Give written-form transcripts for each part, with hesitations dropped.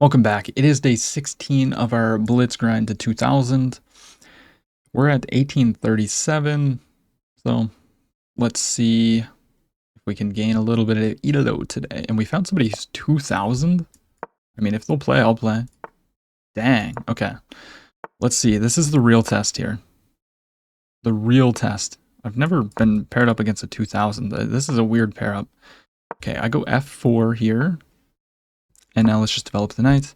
Welcome back. It is day 16 of our Blitz grind to 2000. We're at 1837. So let's see if we can gain a little bit of Elo today. And we found somebody who's 2000. I mean, if they'll play, I'll play. Dang. Okay. Let's see. This is the real test here. The real test. I've never been paired up against a 2000. This is a weird pair up. Okay, I go F4 here. And now let's just develop the knight.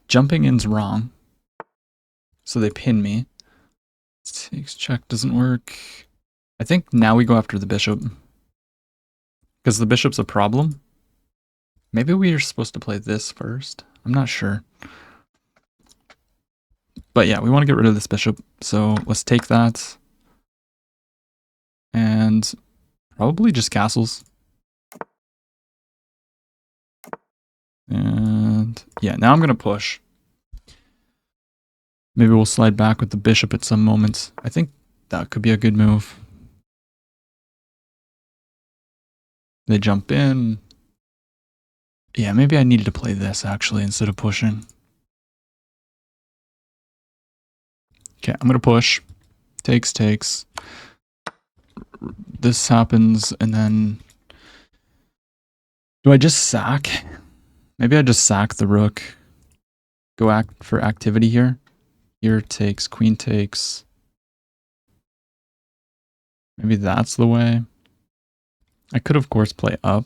Jumping in's wrong. So they pin me. Takes check doesn't work. I think now we go after the bishop. Because the bishop's a problem. Maybe we are supposed to play this first. I'm not sure. But yeah, we want to get rid of this bishop. So let's take that. And probably just castles. And yeah, now I'm going to push. Maybe we'll slide back with the bishop at some moments. I think that could be a good move. They jump in. Yeah, maybe I needed to play this actually instead of pushing. Okay, I'm going to push. Takes. This happens, and then... Do I just sack? Maybe I just sack the rook. Go act for activity here. Here takes, queen takes. Maybe that's the way. I could, of course, play up.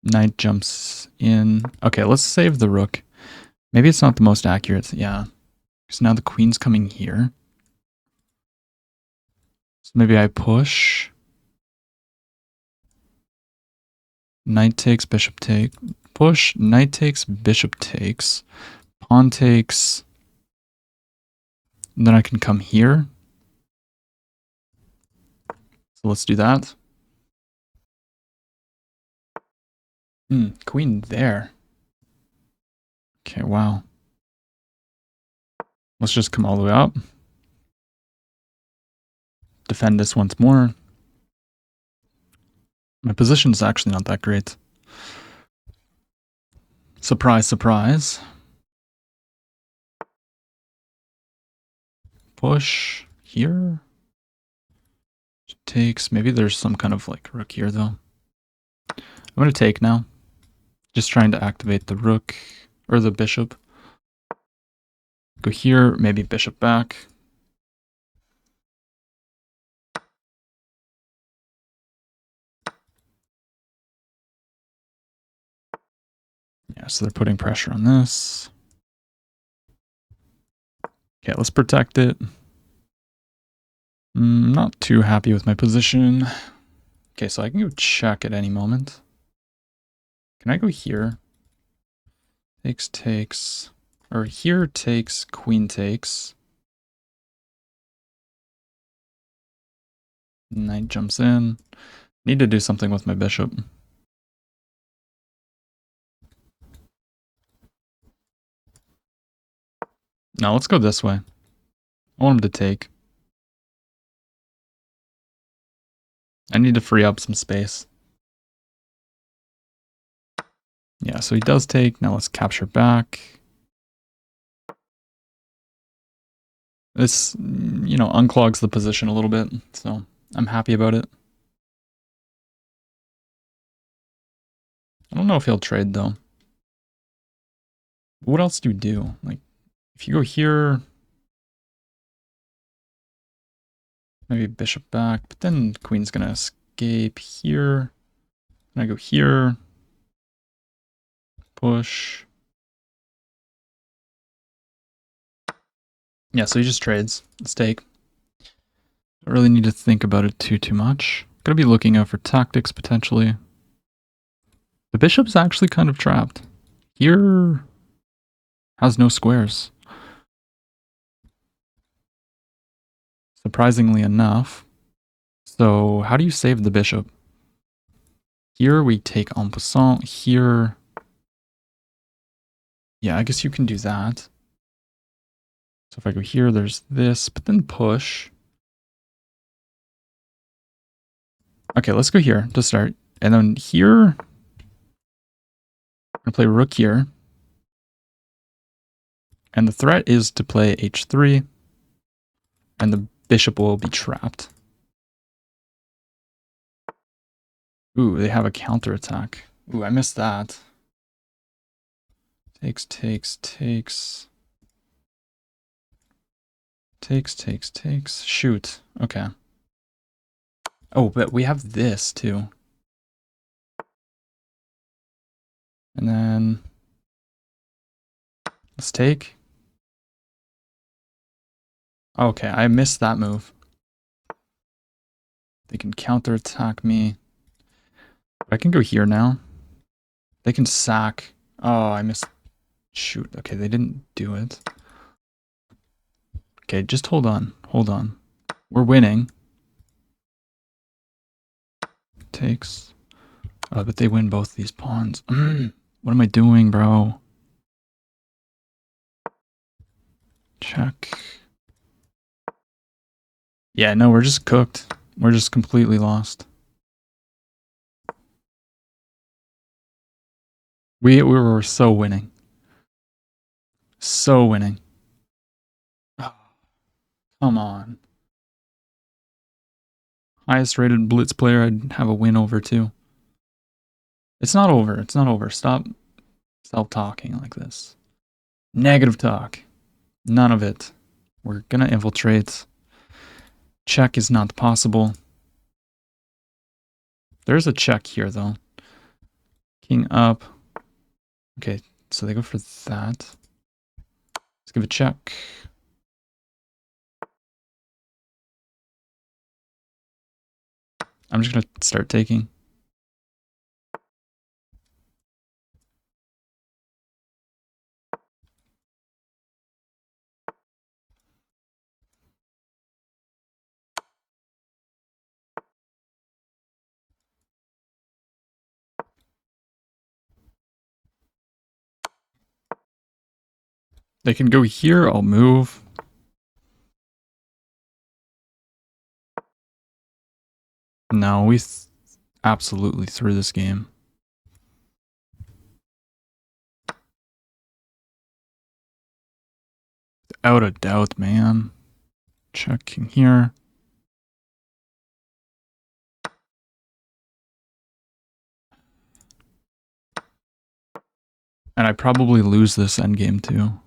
Knight jumps in. Okay, let's save the rook. Maybe it's not the most accurate. Yeah. Because now the queen's coming here. So maybe I push. Knight takes, bishop take. Push, knight takes, bishop takes. Pawn takes. And then I can come here. So let's do that. Queen there. Okay, wow. Let's just come all the way up. Defend this once more. My position's actually not that great. Surprise, surprise. Push here. Takes. Maybe there's some kind of like rook here though. I'm going to take now. Just trying to activate the rook or the bishop. Go here, maybe bishop back. Yeah, so they're putting pressure on this. Okay, let's protect it. Not too happy with my position. Okay, so I can go check at any moment. Can I go here? Takes. Or here takes, queen takes. Knight jumps in. Need to do something with my bishop. Now let's go this way. I want him to take. I need to free up some space. Yeah, so he does take. Now let's capture back. This, unclogs the position a little bit, so I'm happy about it. I don't know if he'll trade, though. What else do you do? Like, if you go here... Maybe bishop back, but then queen's gonna escape here. And I go here. Push. Yeah, so he just trades. Let's take. Don't really need to think about it too much. Gotta be looking out for tactics, potentially. The bishop's actually kind of trapped. Here has no squares. Surprisingly enough. So how do you save the bishop? Here we take en passant. Here... Yeah, I guess you can do that. So if I go here, there's this, but then push. Okay, let's go here to start. And then here, going to play rook here. And the threat is to play h3. And the bishop will be trapped. Ooh, they have a counterattack. Ooh, I missed that. Takes. Shoot. Okay. Oh, but we have this too. And then let's take. Okay, I missed that move. They can counterattack me. I can go here now. They can sack. Oh, I missed. Shoot. Okay, they didn't do it. Okay, just hold on. Hold on. We're winning. Takes. Oh, but they win both these pawns. What am I doing, bro? Check. Yeah, no, we're just cooked. We're just completely lost. We were so winning. So winning. Oh, come on. Highest rated Blitz player I'd have a win over too. It's not over. It's not over. Stop talking like this. Negative talk. None of it. We're gonna infiltrate. Check is not possible. There's a check here though. King up. Okay, so they go for that. Let's give a check. I'm just gonna start taking. They can go here, I'll move. No, we absolutely threw this game. Without a doubt, man. Checking here. And I probably lose this endgame too.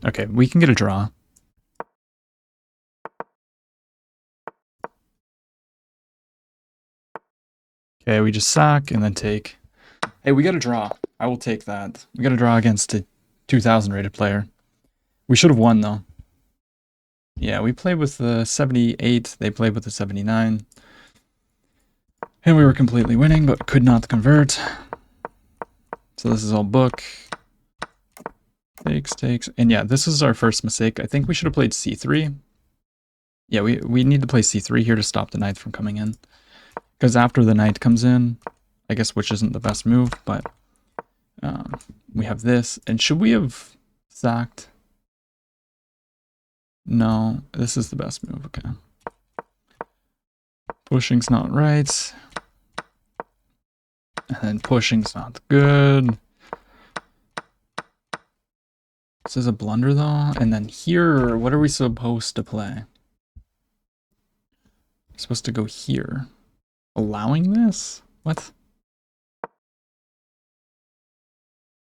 Okay, we can get a draw. Okay, we just sack and then take. Hey, we got a draw. I will take that. We got a draw against a 2000 rated player. We should have won though. Yeah, we played with the 78. They played with the 79. And we were completely winning, but could not convert. So this is all book. Takes. And yeah, this is our first mistake. I think we should have played c3. Yeah, we need to play c3 here to stop the knight from coming in. Because after the knight comes in, I guess which isn't the best move, but we have this. And should we have sacked? No, this is the best move. Okay. Pushing's not right. And then pushing's not good. This is a blunder though. And then here, what are we supposed to play? We're supposed to go here. Allowing this? What?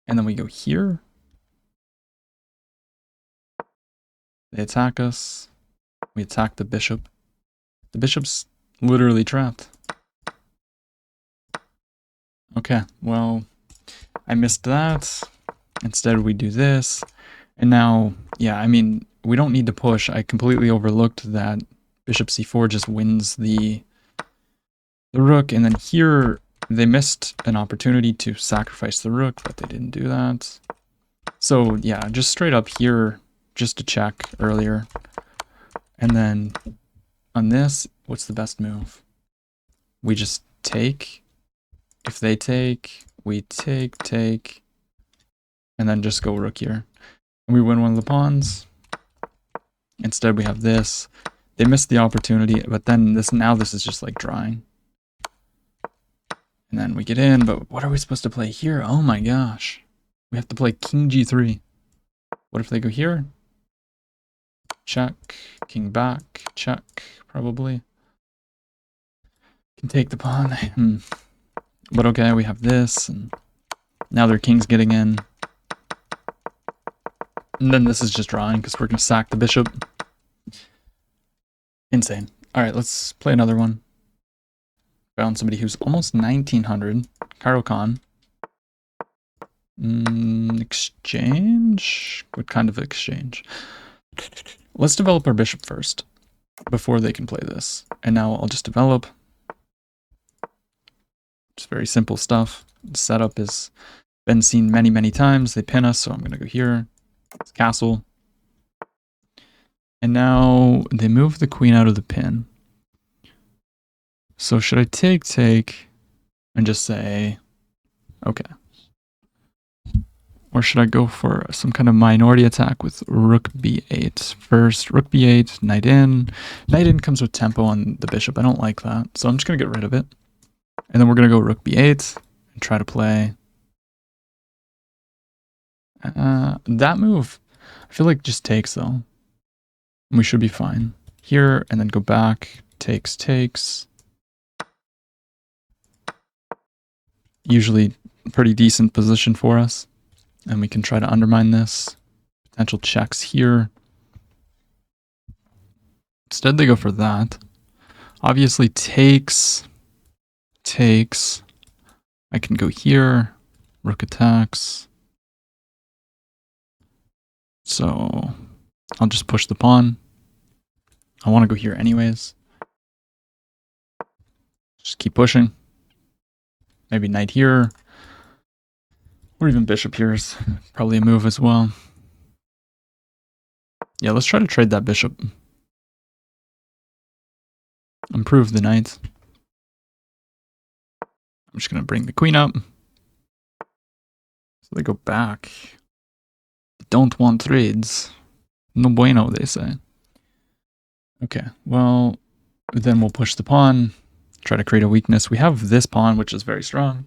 And then we go here. They attack us. We attack the bishop. The bishop's literally trapped. Okay, well, I missed that. Instead, we do this. And now, yeah, I mean, we don't need to push. I completely overlooked that bishop c4 just wins the rook. And then here, they missed an opportunity to sacrifice the rook, but they didn't do that. So, yeah, just straight up here, just to check earlier. And then on this, what's the best move? we just take. If they take, we take, and then just go rook here. And we win one of the pawns. Instead, we have this. They missed the opportunity, but then now this is just like drawing. And then we get in, but what are we supposed to play here? Oh my gosh. We have to play king g3. What if they go here? Check. King back. Check, probably. Can take the pawn. But okay, we have this, and now their king's getting in. And then this is just drawing, because we're going to sack the bishop. Insane. Alright, let's play another one. Found somebody who's almost 1900. Caro-Kann. Exchange? What kind of exchange? Let's develop our bishop first, before they can play this. And now I'll just develop. It's very simple stuff. The setup has been seen many, many times. They pin us, so I'm going to go here. It's castle. And now they move the queen out of the pin. So should I take, and just say, okay. Or should I go for some kind of minority attack with rook b8? First, rook b8, knight in. Knight in comes with tempo on the bishop. I don't like that, so I'm just going to get rid of it. And then we're going to go rook b8 and try to play that move. I feel like just takes, though. And we should be fine. Here, and then go back. Takes. Usually pretty decent position for us. And we can try to undermine this. Potential checks here. Instead, they go for that. Obviously, takes. I can go here. Rook attacks. So I'll just push the pawn. I want to go here anyways. Just keep pushing. Maybe knight here. Or even bishop here is probably a move as well. Yeah, let's try to trade that bishop. Improve the knight. I'm just going to bring the queen up. So they go back. Don't want trades. No bueno, they say. Okay, well, then we'll push the pawn. Try to create a weakness. We have this pawn, which is very strong.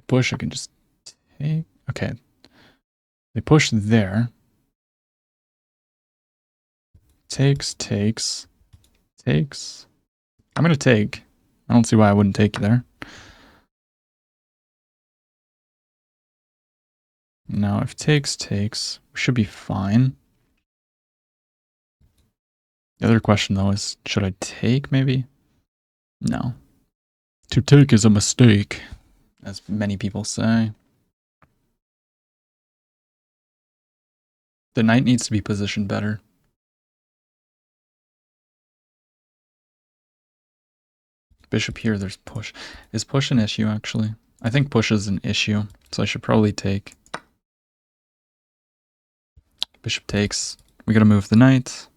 Push, I can just take. Okay. They push there. Takes. I'm going to take. I don't see why I wouldn't take there. Now, if takes, we should be fine. The other question, though, is should I take, maybe? No. To take is a mistake, as many people say. The knight needs to be positioned better. Bishop here, there's push. Is push an issue, actually? I think push is an issue, so I should probably take. Bishop takes. We gotta move the knight.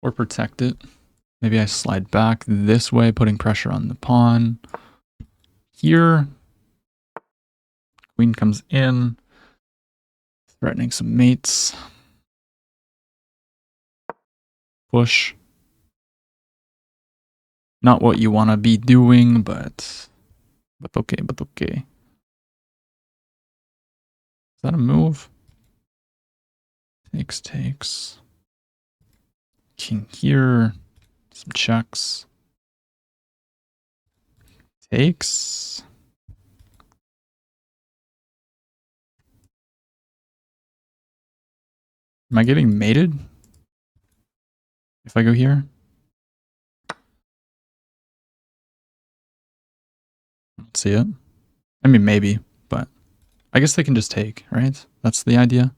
Or protect it. Maybe I slide back this way, putting pressure on the pawn. Here. Queen comes in. Threatening some mates. Push. Not what you want to be doing, but okay. Is that a move? Takes. King here. Some checks. Takes. Am I getting mated? If I go here? I don't see it. I mean, maybe, but I guess they can just take, right? That's the idea.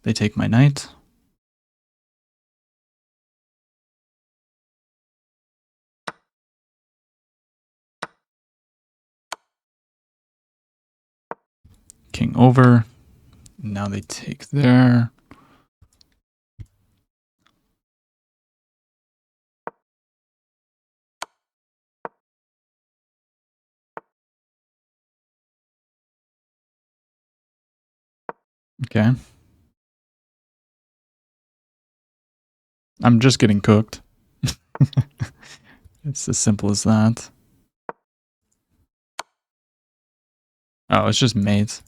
They take my knight. King over. Now they take there. Okay. I'm just getting cooked. It's as simple as that. Oh, it's just mate.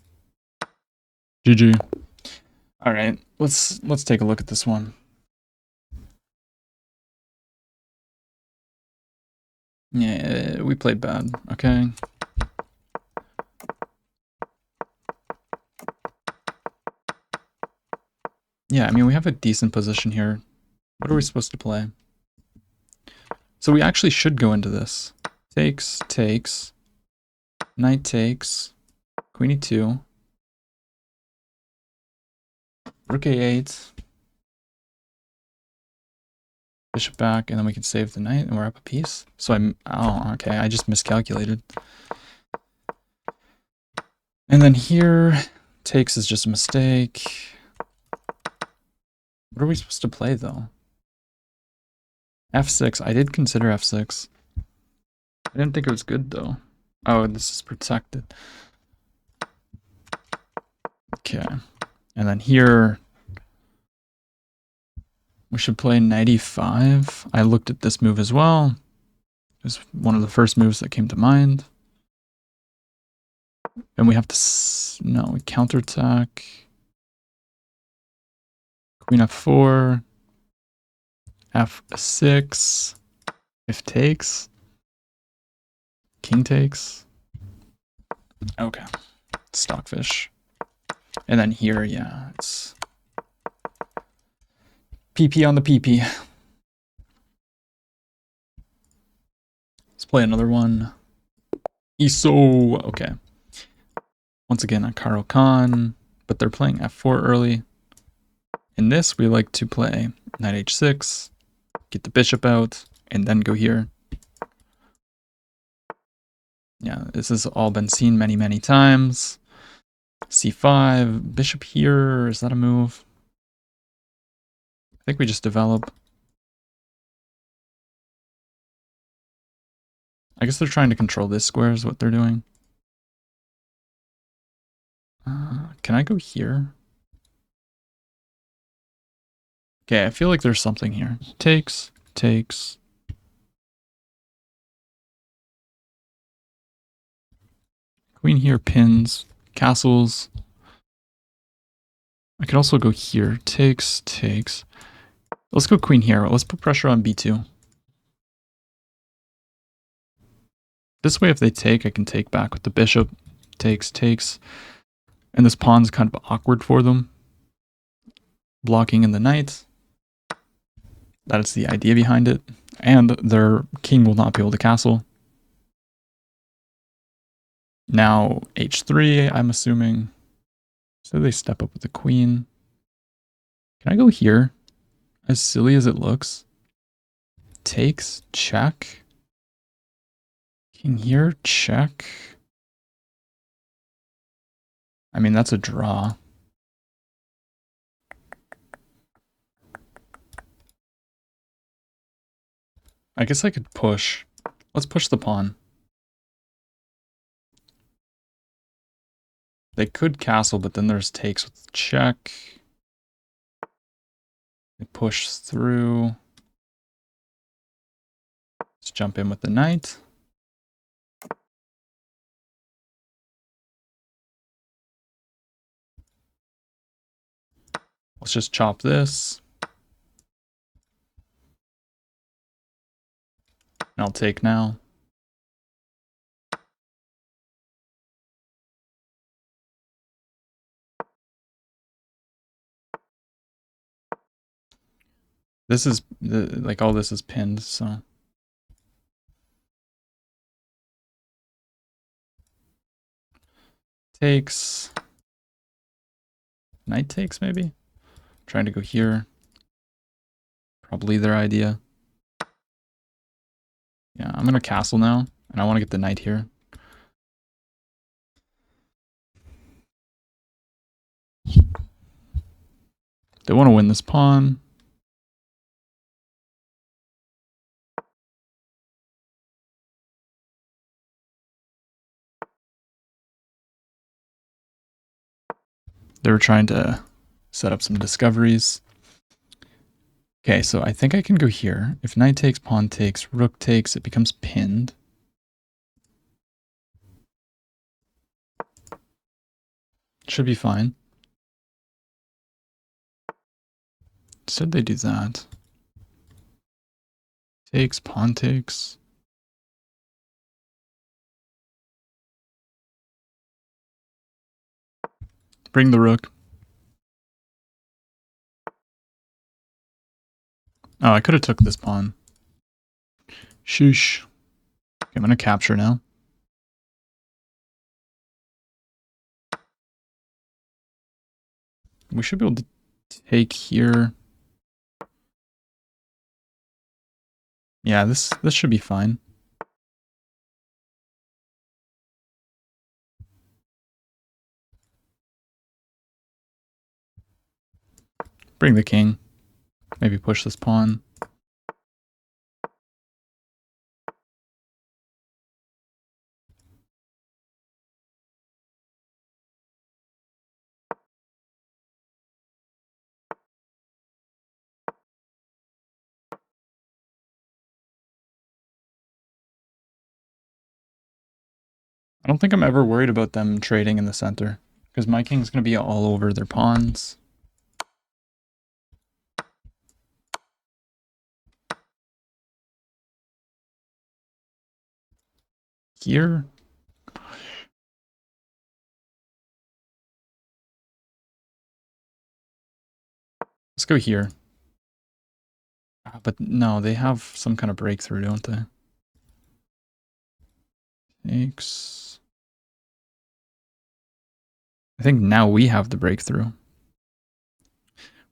GG. All right, let's take a look at this one. Yeah, we played bad. Okay. Yeah, I mean, we have a decent position here. What are we supposed to play? So we actually should go into this. Takes, takes, knight takes, queen e2, rook a8, bishop back, and then we can save the knight, and we're up a piece. So oh, okay, I just miscalculated. And then here, takes is just a mistake. What are we supposed to play, though? F6, I did consider F6. I didn't think it was good, though. Oh, this is protected. Okay. And then here, we should play knight e5. I looked at this move as well. It was one of the first moves that came to mind. And we have to... No, we counterattack. Queen f4. f6. If takes. King takes. Okay. Stockfish. And then here, yeah, it's... PP on the PP. Let's play another one. ISO. Okay. Once again, a Caro-Kann, but they're playing f4 early. In this, we like to play knight h6, get the bishop out, and then go here. Yeah, this has all been seen many, many times. c5, bishop here, is that a move? I think we just develop. I guess they're trying to control this square is what they're doing. Can I go here? Okay, I feel like there's something here. Takes, takes. Queen here pins, castles. I could also go here. Takes, takes. Let's go queen here. Let's put pressure on b2. This way, if they take, I can take back with the bishop. Takes, takes. And this pawn's kind of awkward for them. Blocking in the knight. That is the idea behind it. And their king will not be able to castle. Now h3, I'm assuming. So they step up with the queen. Can I go here? As silly as it looks. Takes, check. King here, check. I mean, that's a draw. I guess I could push. Let's push the pawn. They could castle, but then there's takes with check. They push through. Let's jump in with the knight. Let's just chop this. And I'll take now. This is, like, all this is pinned, so. Takes. Knight takes, maybe? Trying to go here. Probably their idea. Yeah, I'm gonna castle now, and I want to get the knight here. They want to win this pawn. They were trying to set up some discoveries. Okay, so I think I can go here. If knight takes, pawn takes, rook takes, it becomes pinned. Should be fine. Said they do that. Takes, pawn takes. Bring the rook. Oh, I could have took this pawn. Shoosh. Okay, I'm going to capture now. We should be able to take here. Yeah, this should be fine. Bring the king. Maybe push this pawn. I don't think I'm ever worried about them trading in the center, because my king's going to be all over their pawns. Here. Let's go here. But no, they have some kind of breakthrough, don't they? Takes. I think now we have the breakthrough.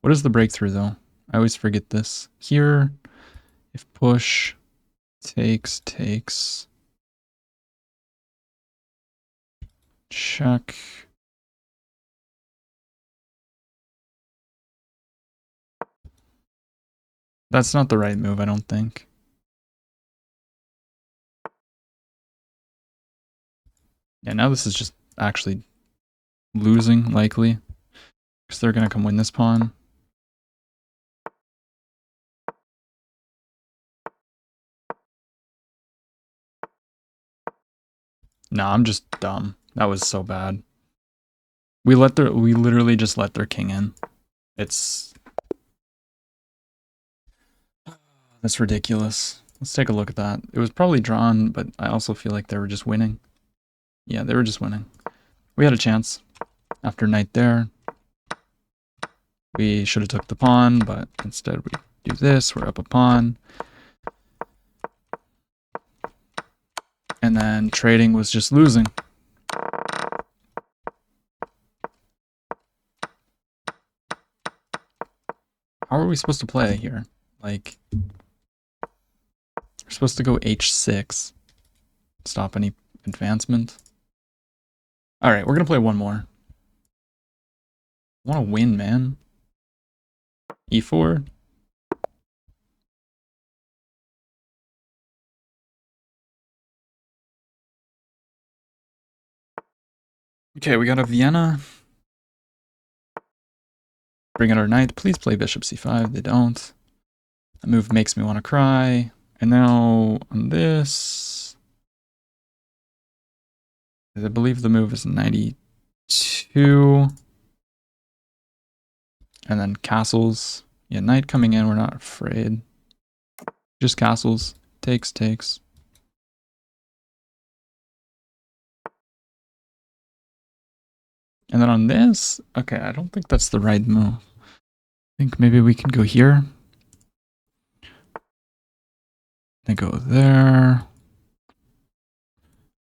What is the breakthrough, though? I always forget this. Here, if push, takes, check. That's not the right move, I don't think. Yeah, now this is just actually losing, likely. Because they're going to come win this pawn. No, I'm just dumb. That was so bad. We literally just let their king in. That's ridiculous. Let's take a look at that. It was probably drawn, but I also feel like they were just winning. Yeah, they were just winning. We had a chance. After knight there, we should have took the pawn, but instead we do this. We're up a pawn. And then trading was just losing. How are we supposed to play here? Like, we're supposed to go h6. Stop any advancement. Alright, we're going to play one more. I want to win, man. e4. Okay, we got a Vienna. Bring in our knight. Please play bishop c5. They don't. That move makes me want to cry. And now on this, I believe the move is 92. And then castles. Yeah, knight coming in. We're not afraid. Just castles. Takes. And then on this, okay, I don't think that's the right move. I think maybe we can go here. Then go there.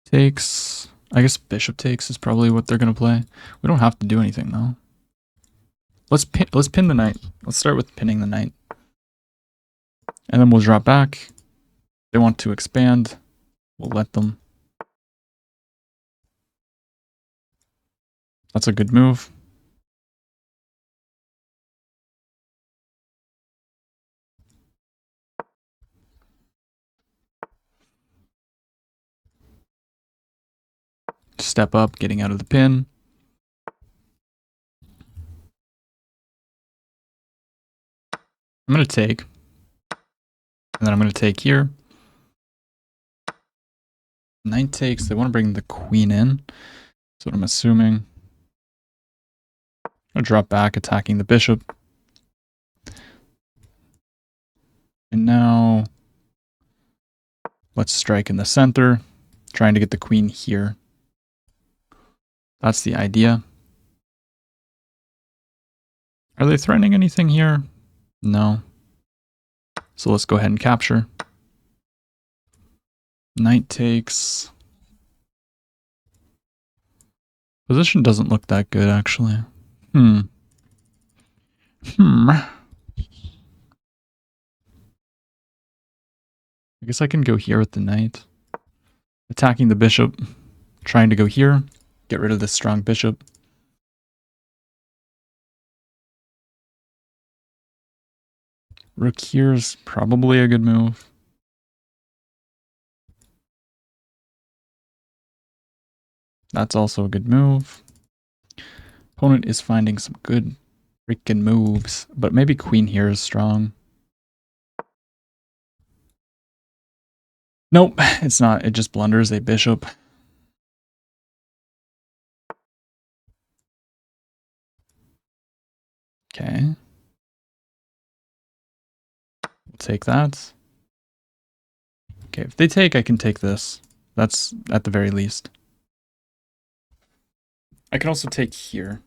Takes. I guess bishop takes is probably what they're gonna play. We don't have to do anything though. Let's pin the knight. Let's start with pinning the knight. And then we'll drop back. If they want to expand, we'll let them. That's a good move. Step up, getting out of the pin. I'm going to take. And then I'm going to take here. Knight takes. They want to bring the queen in. That's what I'm assuming. I'll drop back, attacking the bishop. And now let's strike in the center, trying to get the queen here. That's the idea. Are they threatening anything here? No. So let's go ahead and capture. Knight takes. Position doesn't look that good, actually. I guess I can go here with the knight. Attacking the bishop. Trying to go here. Get rid of this strong bishop. Rook here is probably a good move. That's also a good move. Opponent is finding some good freaking moves, but maybe queen here is strong. Nope, it's not. It just blunders a bishop. Okay. We'll take that. Okay, if they take, I can take this. That's at the very least. I can also take here.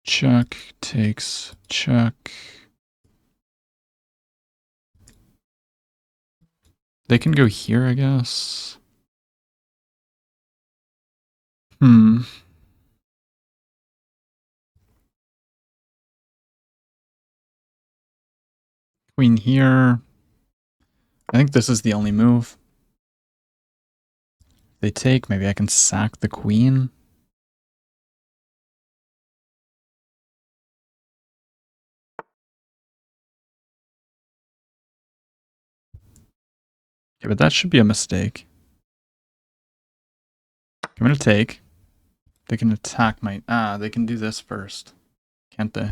Check, takes, check. They can go here, I guess. Queen here. I think this is the only move. If they take, maybe I can sack the queen. Okay, but that should be a mistake. I'm gonna take. They can attack my... they can do this first. Can't they?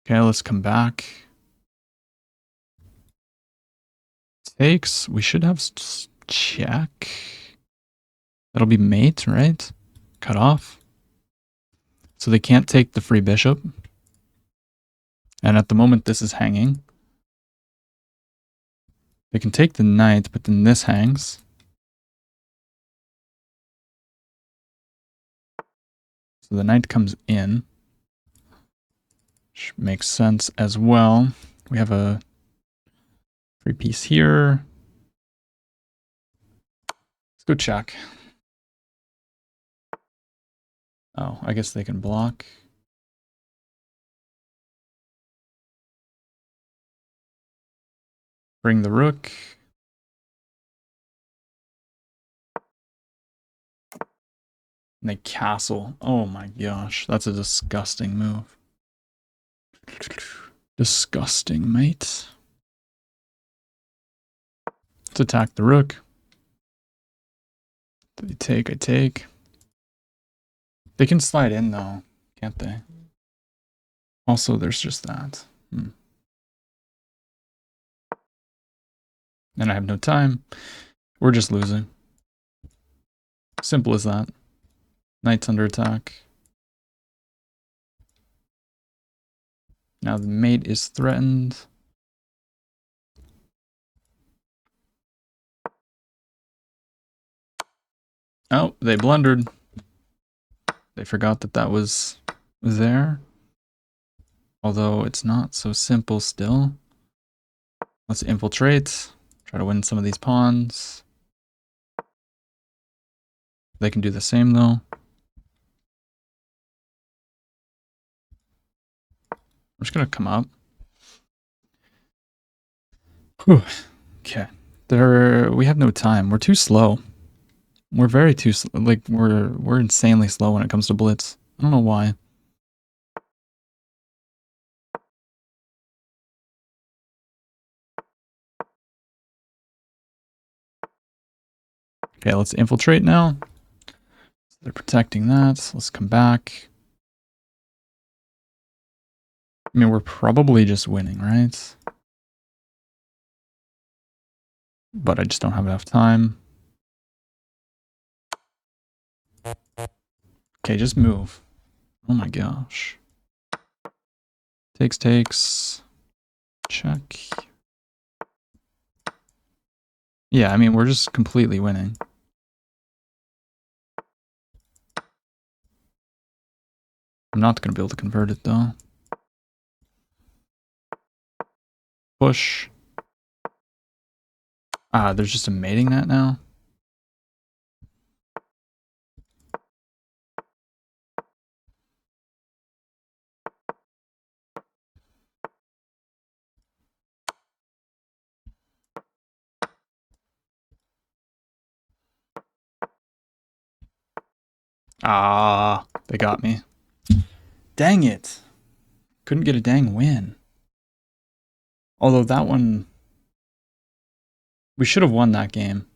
Okay, let's come back. Takes. We should have check. That'll be mate, right? Cut off. So they can't take the free bishop. And at the moment, this is hanging. They can take the knight, but then this hangs. So the knight comes in. Which makes sense as well. We have a free piece here. Let's go check. Oh, I guess they can block. Bring the rook. And they castle. Oh my gosh, that's a disgusting move. Disgusting, mate. Let's attack the rook. They take, I take. They can slide in though, can't they? Also, there's just that. And I have no time. We're just losing. Simple as that. Knight's under attack. Now the mate is threatened. Oh, they blundered. They forgot that that was there. Although it's not so simple still. Let's infiltrate. Try to win some of these pawns. They can do the same though. I'm just gonna come up. Whew. Okay. We have no time. We're too slow. We're very too like we're insanely slow when it comes to blitz. I don't know why. Okay, let's infiltrate now. They're protecting that. Let's come back. I mean, we're probably just winning, right? But I just don't have enough time. Okay, just move. Oh my gosh. Takes. Check. Yeah, I mean, we're just completely winning. I'm not going to be able to convert it, though. Push. Ah, there's just a mating net now. Ah, they got me. Dang it. Couldn't get a dang win. Although that one... We should have won that game.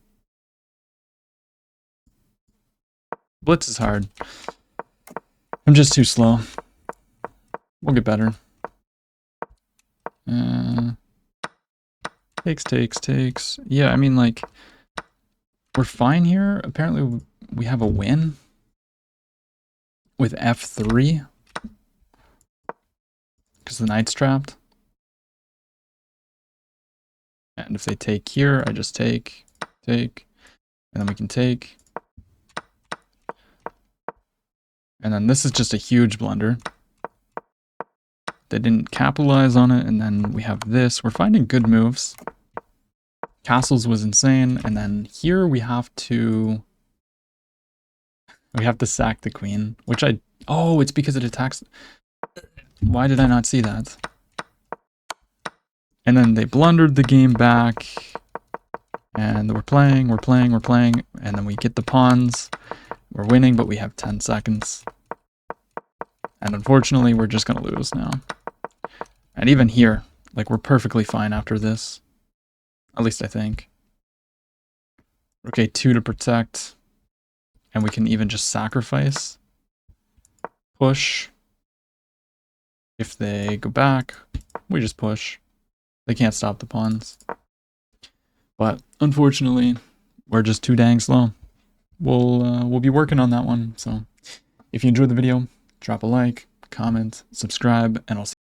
Blitz is hard. I'm just too slow. We'll get better. Takes. Yeah, I mean, like, we're fine here. Apparently, we have a win with F3 because the knight's trapped. And if they take here, I just take, and then we can take. And then this is just a huge blunder. They didn't capitalize on it, and then we have this. We're finding good moves. Castles was insane, and then here we have to sack the queen, which oh, it's because it attacks. Why did I not see that? And then they blundered the game back, and we're playing, and then we get the pawns. We're winning, but we have 10 seconds. And unfortunately, we're just going to lose now. And even here, like, we're perfectly fine after this. At least I think. Okay, 2 to protect. And we can even just sacrifice. Push. If they go back, we just push. They can't stop the pawns. But unfortunately, we're just too dang slow. We'll be working on that one. So if you enjoyed the video, drop a like, comment, subscribe, and I'll see you